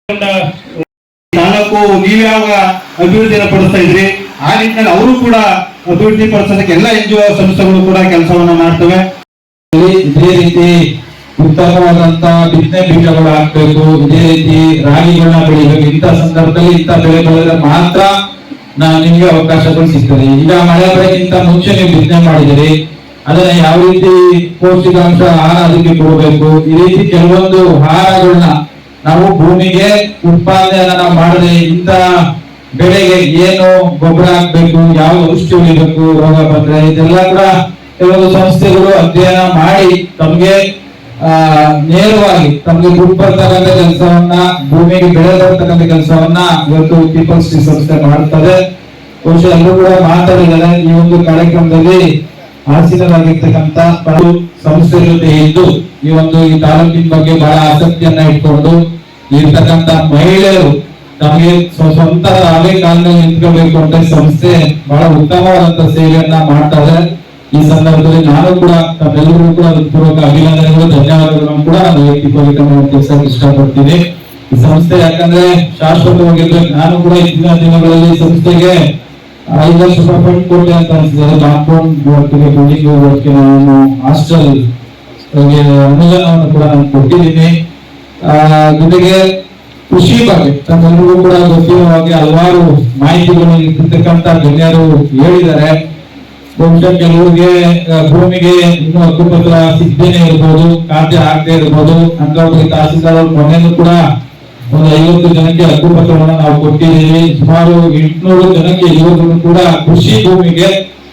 ತಾಲೂಕು ನೀವ್ಯಾವ ಅಭಿವೃದ್ಧಿಯನ್ನು ಪಡಿಸ್ತಾ ಇದ್ರಿ ಆ ನಿಟ್ಟಿನಲ್ಲಿ ಅವರು ಕೂಡ ಅಭಿವೃದ್ಧಿ ಪಡಿಸೋದಕ್ಕೆ ಎಲ್ಲ NGO ಸಂಸ್ಥೆಗಳು ಕೂಡ ಕೆಲಸವನ್ನ ಮಾಡ್ತವೆ. ಇದೇ ರೀತಿ ಉತ್ತಮವಾದಂತ ಬಿತ್ತನೆ ಬೀಜಗಳು ಹಾಕ್ಬೇಕು, ಇದೇ ರೀತಿ ರಾಗಿಗಳನ್ನ ಬೆಳಿಬೇಕು. ಇಂಥ ಸಂದರ್ಭದಲ್ಲಿ ಇಂಥ ಬೆಳೆ ಬೆಳೆದ್ರೆ ಮಾತ್ರ ನಿಮ್ಗೆ ಅವಕಾಶಗಳು ಸಿಗ್ತದೆ. ಈಗ ಮಳೆ ಬರೋಕ್ಕಿಂತ ಮುಂಚೆ ನೀವು ಬಿತ್ತನೆ ಮಾಡಿದಿರಿ, ಅದನ್ನ ಯಾವ ರೀತಿ ಪೌಷ್ಟಿಕಾಂಶ ಆಹಾರ ಅದಕ್ಕೆ ಕೊಡಬೇಕು, ಈ ರೀತಿ ಕೆಲವೊಂದು ಆಹಾರಗಳನ್ನ ನಾವು ಭೂಮಿಗೆ ಉತ್ಪಾದನೆಯನ್ನ ನಾವು ಮಾಡದೆ ಇಂಥ ಬೆಳೆಗೆ ಏನು ಗೊಬ್ಬರ ಹಾಕ್ಬೇಕು, ಯಾವ ಔಷಧಿ ಹೊಡಿಬೇಕು, ರೋಗ ಬಂದ್ರೆ ಇದೆಲ್ಲ ಕೂಡ ಕೆಲವೊಂದು ಸಂಸ್ಥೆಗಳು ಅಧ್ಯಯನ ಮಾಡಿ ತಮ್ಗೆ ನೇರವಾಗಿ ತಮ್ಗೆ ದುಡ್ಡು ಬರ್ತಕ್ಕಂಥ ಕೆಲಸವನ್ನ, ಭೂಮಿಗೆ ಬೆಳೆ ಬರ್ತಕ್ಕಂಥ ಕೆಲಸವನ್ನ ಇವತ್ತು ಪೀಪಲ್ಸ್ ಟೀ ಸಂಸ್ಥೆ ಮಾಡ್ತದೆ. ಬಹುಶಃ ಎಲ್ಲರೂ ಕೂಡ ಮಾತಾಡಿದ್ದಾರೆ. ಈ ಒಂದು ಕಾರ್ಯಕ್ರಮದಲ್ಲಿ ಆಸೀನರಾಗಿರ್ತಕ್ಕಂಥ ಸಂಸ್ಥೆ ಜೊತೆ ಇದ್ದು ಈ ತಾಲೂಕಿನ ಬಗ್ಗೆ ಬಹಳ ಆಸಕ್ತಿಯನ್ನ ಇಟ್ಕೊಂಡು ಇರ್ತಕ್ಕಂಥ ಮಹಿಳೆಯರು ತಮಗೆ ಸ್ವಂತ ತಾವೇ ಕಾಲದಲ್ಲಿ ನಿಂತ್ಕೋಬೇಕು ಅಂತ ಸಂಸ್ಥೆ ಬಹಳ ಉತ್ತಮವಾದಂತ ಸೇವೆಯನ್ನ ಮಾಡ್ತಾರೆ. ಈ ಸಂದರ್ಭದಲ್ಲಿ ನಾನು ಕೂಡ ತಮ್ಮೆಲ್ಲರಿಗೂ ಕೂಡ ಪೂರ್ವಕ ಅಭಿನಂದನೆಗಳು, ಧನ್ಯವಾದಗಳನ್ನು ಕೂಡ ನಾನು ವ್ಯಕ್ತಿಪರವಾಗಿ ತಿಳಿಸಕ್ಕೆ ಇಷ್ಟಪಡ್ತೀನಿ. ಈ ಸಂಸ್ಥೆ ಯಾಕಂದ್ರೆ ಶಾಶ್ವತವಾಗಿರ್ಬೇಕು. ನಾನು ಕೂಡ ಇತ್ತಿನ ದಿನಗಳಲ್ಲಿ ಸಂಸ್ಥೆಗೆ 5 ಲಕ್ಷ ರೂಪಾಯಿ ಫಂಡ್ ಕೊಟ್ಟೆ ಅಂತ ಅನಿಸಿದ್ದಾರೆ. ಕಾಂಪೌಂಡ್ ವರ್ಕ್ಗೆ, ಬಿಲ್ಡಿಂಗ್ ವರ್ಕ್ಗೆ ನಾನು ಹಾಸ್ಟೆಲ್ ಅನುದಾನವನ್ನು ಕೂಡ ನಾನು ಕೊಟ್ಟಿದ್ದೀನಿ. ಜೊತೆಗೆ ಕೃಷಿ ಬಗ್ಗೆ ತಮ್ಮೆಲ್ಲರಿಗೂ ಕೂಡ ಗೊತ್ತಿರುವ ಹಾಗೆ ಹಲವಾರು ಮಾಹಿತಿಗಳು ಇರ್ತಕ್ಕಂಥ ಗಣ್ಯರು ಹೇಳಿದ್ದಾರೆ. ಬಹುಶಃ ಕೆಲವರಿಗೆ ಭೂಮಿಗೆ ಇನ್ನೂ ಹಕ್ಕುಪತ್ರ ಸಿಗದೇನೆ ಇರ್ಬೋದು, ಖಾತೆ ಆಗದೆ ಇರ್ಬೋದು. ಅಂತವರಿಗೆ ತಹಸೀಲ್ದಾರ್ ಮೊನ್ನೆನೂ ಕೂಡ ಒಂದು 50 ಜನಕ್ಕೆ ಹಕ್ಕುಪತ್ರವನ್ನು ನಾವು ಕೊಟ್ಟಿದ್ದೀವಿ. ಸುಮಾರು 800 ಜನಕ್ಕೆ ಇವರು ಕೂಡ ಕೃಷಿ ಭೂಮಿಗೆ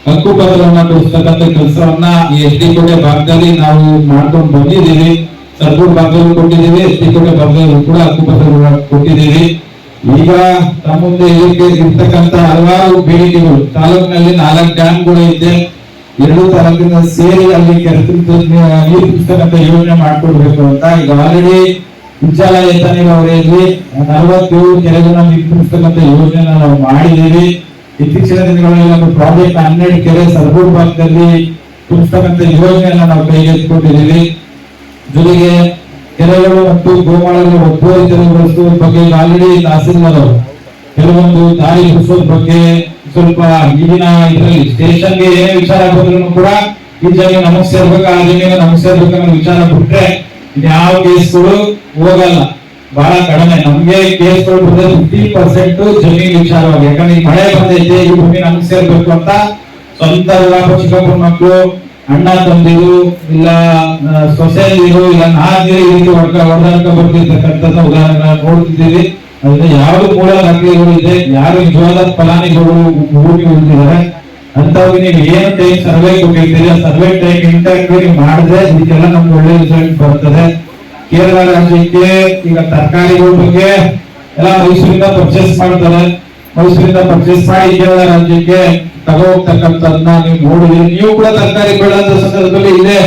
ಹಕ್ಕುಪತ್ರವನ್ನ ಕೊಡಿಸ್ತಕ್ಕಂಥ ಕೆಲಸವನ್ನ ಈ SD ಕೋಟೆ ಭಾಗದಲ್ಲಿ ನಾವು ಮಾಡ್ಕೊಂಡು ಬಂದಿದ್ದೀವಿ. ಸರ್ಗೂರ್ ಭಾಗದಲ್ಲೂ ಕೊಟ್ಟಿದ್ದೀವಿ, SD ಕೋಟೆ ಭಾಗದಲ್ಲೂ ಕೂಡ ಹಕ್ಕುಪತ್ರಗಳನ್ನ ಕೊಟ್ಟಿದ್ದೀವಿ. ಈಗ ನಮ್ಮ ಮುಂದೆ ಇದಕ್ಕೆ ಇರ್ತಕ್ಕಂಥ ಹಲವಾರು ಬೇಡಿಕೆಗಳು, ತಾಲೂಕಿನಲ್ಲಿ 4 ಡ್ಯಾಮ್ಗಳು ಇದೆ. 2 ತಾಲೂಕಿನ ಸೇರಿ ಅಲ್ಲಿ ನೀರು ತುಂಬಿಸ್ತಕ್ಕಂಥ ಯೋಜನೆ ಮಾಡ್ಕೊಡ್ಬೇಕು ಅಂತ ಈಗ ಆಲ್ರೆಡಿ ವಿಚಾರ ಅವರಲ್ಲಿ 47 ಕೆರೆಗಳನ್ನ ನೀರು ತುಂಬಿಸ್ತಕ್ಕಂಥ ಯೋಜನೆ ನಾವು ಮಾಡಿದ್ದೀವಿ. ಇತ್ತೀಚಿನ ದಿನಗಳಲ್ಲಿ ಒಂದು ಪ್ರಾಜೆಕ್ಟ್ 12 ಕೆರೆ ಸರ್ಗೂರ್ ಭಾಗದಲ್ಲಿ ತುಂಬಿಸ್ತಕ್ಕಂಥ ಯೋಜನೆಯನ್ನ ನಾವು ಕೈಗೆತ್ತಿಕೊಂಡಿದ್ದೀವಿ. ಜೊತೆಗೆ ಕೆರೆಗಳು ಮತ್ತು ಗೋಮಾಳಗಳು ಒತ್ತುವರಿ ತೆರವುಗೊಳಿಸುವ ಬಗ್ಗೆ ಆಲ್ರೆಡಿ ತಹಸೀಲ್ದಾರ್ ಅವರು ಕೆಲವೊಂದು ದಾರಿ ಬಿಡಿಸೋದ್ರ ಬಗ್ಗೆ ಸ್ವಲ್ಪ ಈಗಿನ ಇದರಲ್ಲಿ ಸ್ಟೇಷನ್ಗೆ ಏನೇ ವಿಚಾರ ಬಂದ್ರು ಕೂಡ ಈ ಜಮೀನು ನಮಗ್ ಸೇರ್ಬೇಕು, ಆ ಜಮೀನು ನಮಗ್ ಸೇರ್ಬೇಕು ಅನ್ನೋ ವಿಚಾರ ಬಿಟ್ರೆ ಇನ್ಯಾವ ಕೇಸ್ಗಳು ಹೋಗಲ್ಲ, ಬಹಳ ಕಡಿಮೆ. ನಮ್ಗೆ ಕೇಸ್ಗಳು ಬಂದ್ರೆ 50% ಜಮೀನು ವಿಚಾರವಾಗಿ. ಯಾಕಂದ್ರೆ ಈ ಮಳೆ ಬಂದೈತೆ, ಈ ಭೂಮಿ ನಮಗ್ ಸೇರ್ಬೇಕು ಅಂತ ಸ್ವಂತ ಚಿಕ್ಕಪ್ಪನ ಮಕ್ಕಳು, ಅಣ್ಣ ತಂದಿರು, ಇಲ್ಲ ಸೊಸೆಯರು, ಇಲ್ಲ ನಾದಿರು ಈ ರೀತಿ ಹೊಡೆದಾಡ್ಕ ಬರ್ತಿರ್ತಕ್ಕಂಥ ಉದಾಹರಣೆ ನೋಡ್ತಿದ್ದೀವಿ. ಅದ್ರ ಯಾವ್ದು ಮೂಲ ದಾಖಲೆಗಳು ಇದೆ, ಯಾರು ನಿಜವಾದ ಫಲಾನಿಗಳು ಭೂಮಿ ಉಳಿದಿದ್ದಾರೆ ಅಂತವ್ರಿಗೆ ನೀವು ಏನು ಟೈಮ್ ಸರ್ವೆ ಕೊಟ್ಟಿರ್ತೀರಿ, ಆ ಸರ್ವೆ ಟೈಮ್ ಇಂಟಾಗಿ ನೀವು ಮಾಡಿದ್ರೆ ಇದಕ್ಕೆಲ್ಲ ನಮ್ಗೆ ಒಳ್ಳೆ ರಿಸಲ್ಟ್ ಬರ್ತದೆ. ಕೇರಳ ರಾಜ್ಯಕ್ಕೆ ಈಗ ತರಕಾರಿಗಳ ಬಗ್ಗೆ ಎಲ್ಲ ಮೈಸೂರಿಂದ ಪರ್ಚೇಸ್ ಮಾಡ್ತಾರೆ. ಮೈಸೂರಿಂದ ಪರ್ಚೇಸ್ ಮಾಡಿ ಕೇರಳ ರಾಜ್ಯಕ್ಕೆ ತಗೋತಕ್ಕಂಥದ್ದನ್ನ ನೀವು ನೋಡಿದ್ರಿ. ನೀವು ಕೂಡ ತರಕಾರಿ ಬೆಳೆದ ಸಂದರ್ಭದಲ್ಲಿ ಇಲ್ಲೇ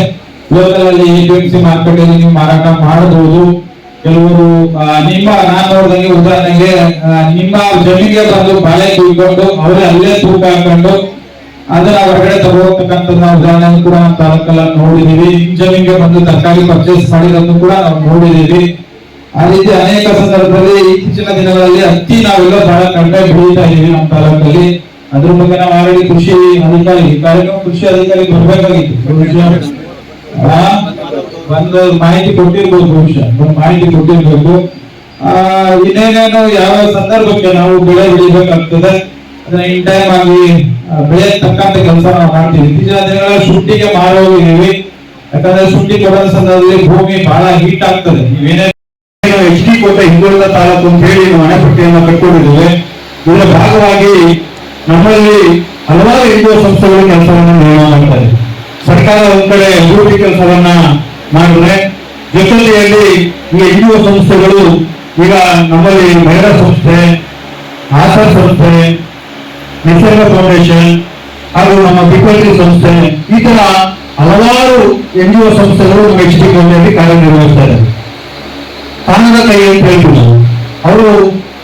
ಲೋಕಲ್ ಅಲ್ಲಿ APMC ಮಾರ್ಕೆಟ್ ಅಲ್ಲಿ ನೀವು ಮಾರಾಟ ಮಾಡಬಹುದು. ಕೆಲವರು ನಾನು ನೋಡಿದಂಗೆ ಉದಾಹರಣೆಗೆ ನಿಮ್ಮ ಜಮೀನಿಗೆ ಬಂದು ಬಾಳೆ ಕುಯ್ಕೊಂಡು ಅವರೇ ಅಲ್ಲೇ ತೂಕ ಹಾಕೊಂಡು ಅದನ್ನ ಹೊರಗಡೆ ತಗೋತಕ್ಕಂಥ ಉದಾಹರಣೆ ಕೂಡ ನಾವು ತಾಲೂಕಲ್ಲ ನೋಡಿದೀವಿ. ನಿಮ್ ಜಮೀನಿಗೆ ಬಂದು ತರಕಾರಿ ಪರ್ಚೇಸ್ ಮಾಡಿರೋದನ್ನು ಕೂಡ ನಾವು ನೋಡಿದೀವಿ. ಆ ರೀತಿ ಅನೇಕ ಸಂದರ್ಭದಲ್ಲಿ ಇತ್ತೀಚಿನ ದಿನಗಳಲ್ಲಿ ಹತ್ತಿ ನಾವೆಲ್ಲ ಬಹಳ ಕಡಿಮೆ ಬೆಳೀತಾ ಇದೀವಿ ನಮ್ಮ ತಾಲೂಕಲ್ಲಿ. ಅದ್ರ ಬಗ್ಗೆ ನಾವು ಆಲ್ರೆಡಿ ಕೃಷಿ ಅಧಿಕಾರಿ ಕೃಷಿ ಅಧಿಕಾರಿ ಬರ್ಬೇಕಾಗಿತ್ತು, ಒಂದು ಮಾಹಿತಿ ಕೊಟ್ಟಿರ್ಬೋದು, ಬಹುಶಃ ಒಂದು ಮಾಹಿತಿ ಕೊಟ್ಟಿರ್ಬೇಕು. ಇನ್ನೇನೇನು ಯಾವ ಸಂದರ್ಭಕ್ಕೆ ನಾವು ಬೆಳೆ ಬೆಳಿಬೇಕಾಗ್ತದೆ ಅದನ್ನ ಇನ್ ಟೈಮ್ ಆಗಿ ಬೆಳೆ ತಕ್ಕಂತ ಕೆಲಸ ನಾವು ಮಾಡ್ತೀವಿ. ಇತ್ತೀಚಿನ ದಿನಗಳ ಶುಂಠಿಗೆ ಮಾರೋಗಿದ್ದೀವಿ. ಯಾಕಂದ್ರೆ ಶುಂಠಿ ಕೊಡೋ ಸಂದರ್ಭದಲ್ಲಿ ಭೂಮಿ ಬಹಳ ಹೀಟ್ ಆಗ್ತದೆ. ನೀವೇನೇ SD ಕೋಟೆ ಹಿಂದುಳಿದ ತಾಲೂಕು ಅಂತ ಹೇಳಿ ನಾವು ಹಣೆಪಟ್ಟಿಯನ್ನು ಕಟ್ಕೊಂಡಿದ್ದೇವೆ. ಇದರ ಭಾಗವಾಗಿ ನಮ್ಮಲ್ಲಿ ಹಲವಾರು NGO ಸಂಸ್ಥೆಗಳು ಕೆಲಸವನ್ನು ನಿರ್ವಹಣೆ ಮಾಡ್ತಾರೆ. ಸರ್ಕಾರ ಒಂದ್ ಕಡೆ ಅಭಿವೃದ್ಧಿ ಕೆಲಸವನ್ನ ಮಾಡಿದ್ರೆ ಜೊತೆಯಲ್ಲಿ ಈ NGO ಸಂಸ್ಥೆಗಳು ಈಗ ನಮ್ಮಲ್ಲಿ ಮಹಿಳಾ ಸಂಸ್ಥೆ, ಆಶಾ ಸಂಸ್ಥೆ, ನಿಸರ್ಗ ಫೌಂಡೇಶನ್ ಹಾಗೂ ನಮ್ಮ ಪೀಪಲ್ಸ್ ಸಂಸ್ಥೆ, ಈ ತರ ಹಲವಾರು NGO ಸಂಸ್ಥೆಗಳು ನಮ್ಮ HD ಕೋಟೆಯಲ್ಲಿ ಕಾರ್ಯನಿರ್ವಹಿಸ್ತಾರೆ. ತಾನದ ಕೈ ಅಂತ ಹೇಳ್ತೀವಿ. ಅವರು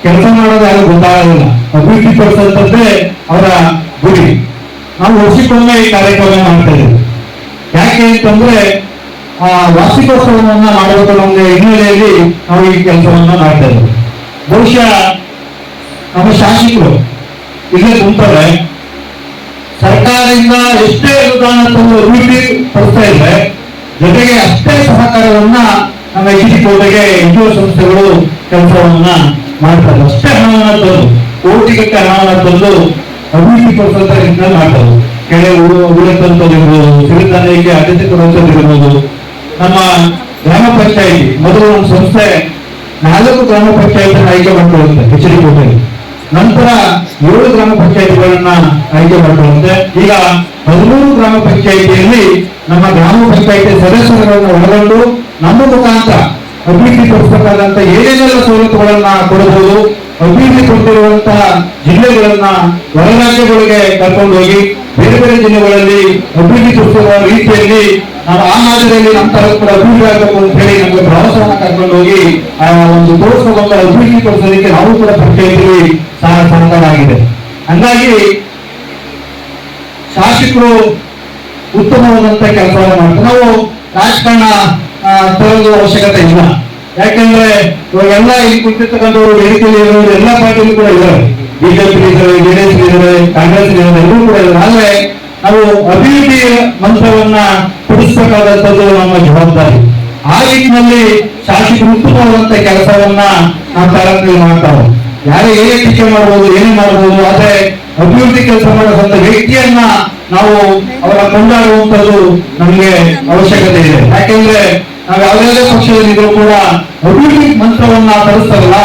ಕೆಲಸ ಮಾಡೋದು ಯಾರು ಗೊತ್ತಾಗೋದಿಲ್ಲ. ಅಭಿವೃದ್ಧಿ ಪಡಿಸೋದಂತೆ ಅವರ ಗುರಿ. ನಾವು ವರ್ಷಕ್ಕೊಮ್ಮೆ ಈ ಕಾರ್ಯಕ್ರಮ ಮಾಡ್ತಾ ಇದ್ದೇವೆ. ಯಾಕೆ ಅಂತಂದ್ರೆ ವಾರ್ಷಿಕೋತ್ಸವವನ್ನ ಮಾಡಬೇಕು ನಮ್ಗೆ ಹಿನ್ನೆಲೆಯಲ್ಲಿ ನಾವು ಈ ಕೆಲಸವನ್ನ ಮಾಡ್ತಾ ಇದ್ದೇವೆ. ಬಹುಶಃ ನಮ್ಮ ಶಾಸಕರು ಇಲ್ಲೇ ತುಂಬ್ತಾರೆ, ಸರ್ಕಾರದಿಂದ ಎಷ್ಟೇ ಅನುದಾನ ತಂದು ಅಭಿವೃದ್ಧಿ ಪಡಿಸ್ತಾ ಇದ್ರೆ ಜೊತೆಗೆ ಅಷ್ಟೇ ಸಹಕಾರವನ್ನ ನಮ್ಮ ಕೋಟೆಗೆ NGO ಸಂಸ್ಥೆಗಳು ಕೆಲಸವನ್ನ ಮಾಡ್ತಾರೆ. ಅಷ್ಟೇ ಹಣವನ್ನ ತಂದು ಕೋಟಿಗಟ್ಟೆ ಹಣವನ್ನ ತಂದು ಅಭಿವೃದ್ಧಿ ಪಡಿಸುವಂತ ನಿಟ್ಟಿನಲ್ಲಿ ಮಾಡ್ತಾರೆ. ಕೆಳೆ ಉಳಿತಂತದಿರ್ಬೋದು, ಸಿರಿಧಾನ್ಯಕ್ಕೆ ಆದ್ಯತೆ ಕೊಡುವಂತದಿರ್ಬೋದು. ನಮ್ಮ ಗ್ರಾಮ ಪಂಚಾಯಿತಿ ಮೊದಲು ನಮ್ಮ ಸಂಸ್ಥೆ 4 ಗ್ರಾಮ ಪಂಚಾಯತ್ ಆಯ್ಕೆ ಮಾಡ್ಕೊಳ್ಳುತ್ತೆ ಕೋಟೆಯಲ್ಲಿ. ನಂತರ 7 ಗ್ರಾಮ ಪಂಚಾಯತಿಗಳನ್ನ ಆಯ್ಕೆ ಮಾಡಿಕೊಳ್ಳುತ್ತೆ. ಈಗ 13 ಗ್ರಾಮ ಪಂಚಾಯಿತಿಯಲ್ಲಿ ನಮ್ಮ ಗ್ರಾಮ ಪಂಚಾಯಿತಿ ಸದಸ್ಯರುಗಳನ್ನ ಒಳಗೊಂಡು ನಮ್ಮ ಮುಖಾಂತರ ಅಭಿವೃದ್ಧಿ ಪಡಿಸಬೇಕಾದಂತ ಏನೇನೆಲ್ಲ ಸವಲತ್ತುಗಳನ್ನ ಕೊಡಬಹುದು, ಅಭಿವೃದ್ಧಿ ಕೊಟ್ಟಿರುವಂತಹ ಜಿಲ್ಲೆಗಳನ್ನ ಹೊರ ರಾಜ್ಯಗಳಿಗೆ ಕರ್ಕೊಂಡು ಹೋಗಿ ಬೇರೆ ಬೇರೆ ಜಿಲ್ಲೆಗಳಲ್ಲಿ ಅಭಿವೃದ್ಧಿ ಪಡಿಸುವ ರೀತಿಯಲ್ಲಿ ನಾವು ಆ ಮಾದರಿಯಲ್ಲಿ ನಮ್ಮ ತರ ಕೂಡ ಅಭಿವೃದ್ಧಿ ಆಗಬೇಕು ಅಂತ ಹೇಳಿ ನಮಗೆ ಪ್ರವಾಸವನ್ನ ಕರ್ಕೊಂಡು ಹೋಗಿ ಆ ಒಂದು ತೋರಿಸಬಹುದು, ಅಭಿವೃದ್ಧಿ ಪಡಿಸೋದಕ್ಕೆ ನಾವು ಕೂಡ ಪಂಚಾಯಿತಿ ಸಹಕಾರ ಆಗಿದೆ. ಹಂಗಾಗಿ ಶಾಸಕರು ಉತ್ತಮವಾದಂತ ಕೆಲಸವನ್ನು ಮಾಡ್ತಾರೆ. ನಾವು ರಾಜಕಾರಣ ತರೋದು ಅವಶ್ಯಕತೆ ಇಲ್ಲ. ಯಾಕೆಂದ್ರೆ ಇವಾಗೆಲ್ಲ ಇಲ್ಲಿ ಕುಳಿತಿರ್ತಕ್ಕಂಥವ್ರು ವೇದಿಕೆಯಲ್ಲಿ ಇರೋರು ಎಲ್ಲ ಪಾರ್ಟಿಗಳು ಕೂಡ ಇದ್ದಾರೆ, ಬಿಜೆಪಿ ಇದ್ದಾರೆ, ಜೆಡಿಎಸ್ ಇದ್ದಾರೆ, ಕಾಂಗ್ರೆಸ್ ಇದ್ದಾರೆ, ಎಲ್ಲರೂ ಕೂಡ ಇದ್ದಾರೆ. ಆದ್ರೆ ನಾವು ಅಭಿವೃದ್ಧಿ ಮಂತ್ರವನ್ನ ಕೊಡಿಸಬೇಕಾದಂಥದ್ದು ನಮ್ಮ ಜವಾಬ್ದಾರಿ. ಆ ನಿಟ್ಟಿನಲ್ಲಿ ಶಾಸಕರು ಉತ್ತಮವಾದಂತ ಕೆಲಸವನ್ನ ನಾವು ತಾಲೂಕಿನಲ್ಲಿ ಮಾಡ್ತಾರೆ. ಯಾರೇ ಏನೇ ಟೀಕೆ ಮಾಡಬಹುದು, ಏನೇ ಮಾಡಬಹುದು, ಆದ್ರೆ ಅಭಿವೃದ್ಧಿ ಕೆಲಸ ಮಾಡುವಂತ ವ್ಯಕ್ತಿಯನ್ನ ನಾವು ಅವರ ಕೊಂಡಾಡುವಂತದ್ದು ನಮಗೆ ಅವಶ್ಯಕತೆ ಇದೆ. ಯಾಕೆಂದ್ರೆ ನಾವು ಯಾವುದೇ ಪಕ್ಷದಲ್ಲಿದ್ರು ಕೂಡ ಅಭಿವೃದ್ಧಿ ಮಂತ್ರವನ್ನ ತರಿಸ್ತಾರಲ್ಲ,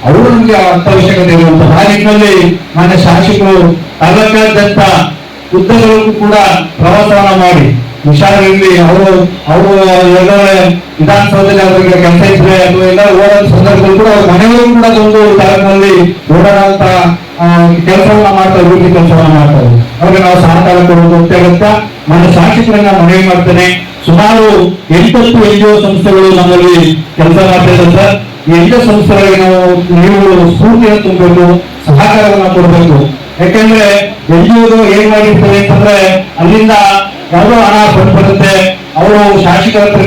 ಅವರು ನಮ್ಗೆ ಅವಶ್ಯಕತೆ ಇರುವಂತಹ. ಆ ನಿಟ್ಟಿನಲ್ಲಿ ಮಾನ್ಯ ಶಾಸಕರು ತಾಲೂಕಾದ್ಯಂತ ಉದ್ದಗಳಿಗೂ ಕೂಡ ಪ್ರವಾಸವನ್ನ ಮಾಡಿ ಹುಷಾರಿರಲಿ. ಅವರು ಎಲ್ಲ ವಿಧಾನಸೌಧದಲ್ಲಿ ಅವರಿಗೆ ಕೆಲಸ ಇದ್ರೆ ಅಥವಾ ಎಲ್ಲ ಓಡಾದ ಸಂದರ್ಭದಲ್ಲಿ ಕೂಡ ಅವ್ರ ಮನೆಗಳು ಕೂಡ ಒಂದು ತಾಲೂಕಿನಲ್ಲಿ ಓಡಾಡುವಂತ ಕೆಲಸವನ್ನ ಮಾಡ್ತಾರೆ, ಅಭಿವೃದ್ಧಿ ಕೆಲಸವನ್ನ ಮಾಡ್ತಾರೆ. ಅವ್ರಿಗೆ ನಾವು ಸಹಕಾರ ಕೊಡೋದು ಅತ್ಯಗತ್ಯ. ನನ್ನ ಶಾಸಕರನ್ನ ಮನವಿ ಮಾಡ್ತೇನೆ. ಸುಮಾರು 8 NGO ಸಂಸ್ಥೆಗಳು ನಮ್ಮಲ್ಲಿ ಕೆಲಸ ಮಾಡ್ತಾ ಇದ್ದಾರೆ ಸರ್. ಈ NGO ಸಂಸ್ಥೆಗಳಿಗೆ ನೀವು ಸ್ಫೂರ್ತಿಯನ್ನು ತುಂಬಬೇಕು, ಸಹಕಾರವನ್ನ ಕೊಡಬೇಕು. ಯಾಕೆಂದ್ರೆ NGO ಏನ್ ಮಾಡಿರ್ತದೆ ಅಂತಂದ್ರೆ ಅಲ್ಲಿಂದ ಯಾವುದೋ ಹಣ ಬರುತ್ತೆ, ಅವರು ಶಾಸಕರ ಹತ್ರ